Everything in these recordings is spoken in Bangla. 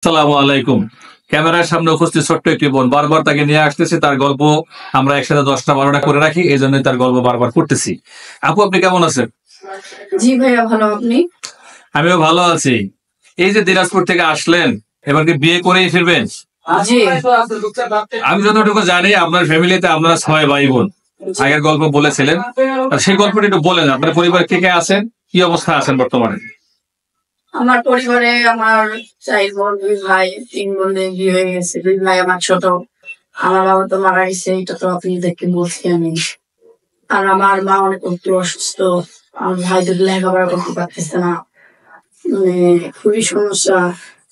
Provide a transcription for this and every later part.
আসসালামু আলাইকুম। ক্যামেরার সামনে উপস্থিত ছোট্ট একটি বোন, বারবার তাকে নিয়ে আসতেছি। তার গল্প আমরা একসাথে 10টা 12টা করে রাখি, এই জন্য তার গল্প বারবার করতেছি। আপু, আপনি কেমন আছেন? জি ভাইয়া, ভালো। আপনি? আমিও ভালো আছি। এই যে দিনাজপুর থেকে আসলেন, এবার কি বিয়ে করেই ফিরবেন? জি। আমি যতটুকু জানি আপনার ফ্যামিলিতে আপনারা 6 ভাই বোন, আগের গল্প বলেছিলেন। আর সেই গল্পটা একটু বলেন, আপনার পরিবার কে কে আছেন, কি অবস্থা আছেন বর্তমানে? আমার পরিবারে আমার 4 বোন, 2 ভাই, 3 বোনের বিয়ে হয়ে গেছে। 2 ভাই আমার ছোট। আমার বাবা তো মারা গেছে, এটা তো আপনাদেরকে বলছি আমি। আর আমার মা অনেক একটু অসুস্থ। আমার ভাই দুটো লেখাপড়া করতে পারতেছে না, মানে খুবই সমস্যা।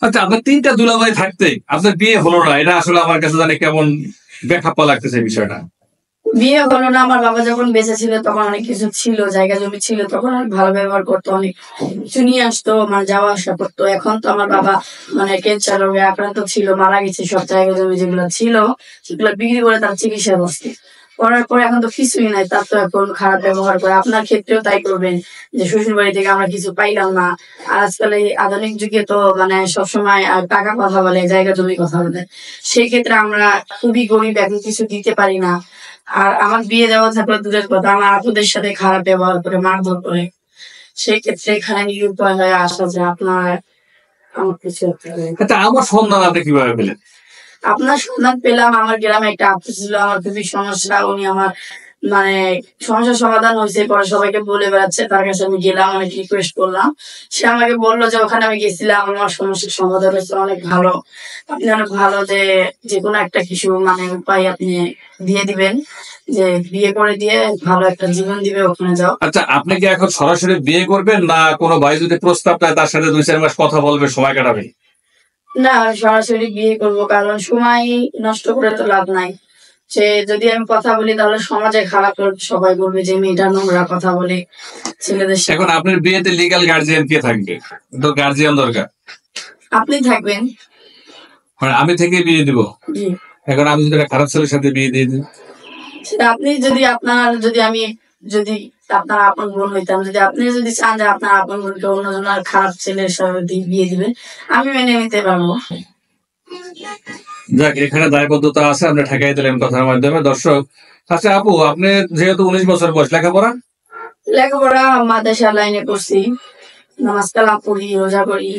আচ্ছা, আপনার 3টা দুলাভাই থাকতে আপনার বিয়ে হলো না, এটা আসলে আমার কাছে জানি কেমন বেখাপ্পা লাগতেছে বিষয়টা। বিয়ে হলো না, আমার বাবা যখন বেঁচে ছিল তখন অনেক কিছু ছিল, জায়গা জমি ছিল, তখন অনেক ভালো ব্যবহার করতো, অনেক কিছু নিয়ে আসতো, মানে যাওয়া আসা করতো। এখন তো আমার বাবা মানে ক্যান্সার রোগে আক্রান্ত ছিল, মারা গেছে। সব জায়গা জমি যেগুলো ছিল সেগুলো বিক্রি করে তার চিকিৎসা করছে। করার পরে এখন তো কিছুই নাই, তার তো এখন খারাপ ব্যবহার করে। আপনার ক্ষেত্রেও তাই করবেন, যে শ্বশুর বাড়ি থেকে আমরা কিছু পাইলাম না। আর আজকাল এই আধুনিক যুগে তো মানে সবসময় টাকা কথা বলে, জায়গা জমি কথা বলে। সেই ক্ষেত্রে আমরা খুবই গরিব, এখন কিছু দিতে পারি না। আর আমার বিয়ে দেওয়া থাকলে দূরের কথা, আমার আপুদের সাথে খারাপ ব্যবহার করে, মারধর করে। সেই ক্ষেত্রে এখানে নিরুপায় হয়ে আসা যে আপনার আমার কিছু একটা করে। আচ্ছা, আমার সন্ধান আপনি কিভাবে পেলেন? আপনার সন্ধান পেলাম, আমার গ্রামে একটা আপু ছিল, আমার খুবই সমস্যা। উনি আমার মানে সমস্যার সমাধান হয়েছে, পরে সবাইকে বলে বেড়াচ্ছে। তার কাছে আমি গেলাম, অনেক রিকোয়েস্ট করলাম। সে আমাকে বললো যে ওখানে আমি গেছিলাম, আমার সমস্যার সমাধান হয়েছে, অনেক ভালো। আপনি অনেক ভালো, যে যে কোনো একটা কিছু মানে উপায় আপনি দিয়ে দিবেন, যে বিয়ে করে দিয়ে ভালো একটা জীবন দিবে, ওখানে যাও। আচ্ছা, আপনি কি এখন সরাসরি বিয়ে করবেন, না কোনো ভাই যদি প্রস্তাব দেয় তার সাথে 2-4 মাস কথা বলবে, সময় কাটাবে? না, আমি সরাসরি বিয়ে করবো, কারণ সময় নষ্ট করে তো লাভ নাই। সে যদি আমি কথা বলি তাহলে সমাজে খারাপ করবে, সবাই বলবে যে মেয়েটা নোংরা কথা বলে ছেলেদের সাথে। এখন আপনার বিয়েতে লিগ্যাল গার্জিয়ান কে থাকবে? তো গার্জিয়ান দরকার। আপনি থাকবেন। মানে আমি থেকে বিয়ে দিব? জি। এখন আমি যদি একটা খারাপ ছেলের সাথে বিয়ে দিয়ে দিই? সেটা আপনি যদি আমি যদি আপনার আপন বোন হইতাম, যদি আপনি যদি চান যে আপনার আপন বোনকে অন্যজনের খারাপ ছেলের সাথে বিয়ে দিবেন, আমি মেনে নিতে পারবো। যাক, এখানে দায়বদ্ধতা আছে, আপনি ঠেকাই দিলেন কথার মাধ্যমে। দর্শক, আচ্ছা আপু, আপনি যেহেতু 19 বছর বয়স, লেখাপড়া? লেখাপড়া মাদ্রাসা লাইনে করছি, নামাজ কালাম পড়ি, রোজা করি।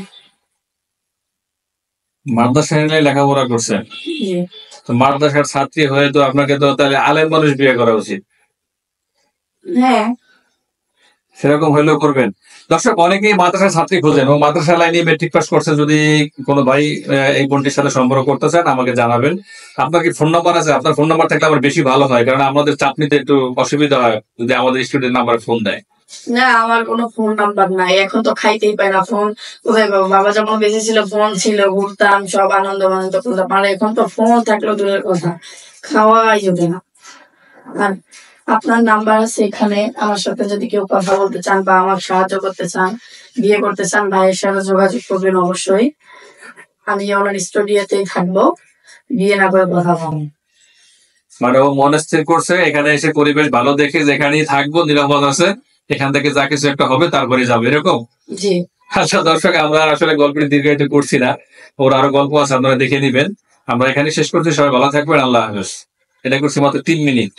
মাদ্রাসায় লেখাপড়া করছেন? জি। তো মাদ্রাসার ছাত্রী হয়ে তো আপনাকে তো তাহলে আলেম মানুষ বিয়ে করা উচিত। হ্যাঁ। সেরকম হইলেও করবেন। দর্শক, অনেকেই মাদ্রাসার ছাত্রী খোঁজেন ও মাদ্রাসা লাইনে মেট্রিক পাস করছে। যদি কোনো ভাই এই বোনটির সাথে সম্পর্ক করতে চান, আমাকে জানাবেন। আপনার কি ফোন নাম্বার আছে? আপনার ফোন নাম্বার থাকলে আমার বেশি ভালো হয়, কারণ আমাদের চাপ নিতে একটু অসুবিধা হয় যদি আমাদের স্টুডেন্ট নাম্বারে ফোন দেয়। না, আমার কোনো ফোন নাম্বার নাই, এখন তো খাইতেই পাই না। ফোন কোথায় পাবো? বাবা যখন বেঁচে ছিল ফোন ছিল, ঘুরতাম, সব আনন্দ আনন্দ করতাম। আর এখন তো ফোন থাকলেও দূরের কথা, খাওয়াই যাবে না। আর আপনার নাম্বার আছে এখানে, আমার সাথে যদি কেউ কথা বলতে চান বা আমার সাহায্য করতে চান, বিয়ে করতে চান, ভাইয়ের সাথে যোগাযোগ করবেন অবশ্যই। আমি ওনার স্টুডিওতেই থাকবো, বিয়ে না করে কথা বলবো। মানে ও মন স্থির করছে এখানে এসে পরিবেশ ভালো দেখে যেখানেই থাকবো, নিরাপদ আছে, এখান থেকে যা কিছু একটা হবে তারপরে যাবে, এরকম? জি। আচ্ছা দর্শক, আমরা আসলে গল্পটি দীর্ঘায়িত করছি না, ওর আরো গল্প আছে, আপনারা দেখে নিবেন। আমরা এখানে শেষ করছি। সবাই ভালো থাকবেন, আল্লাহ হাফেজ। এটা করছি মাত্র 3 মিনিট।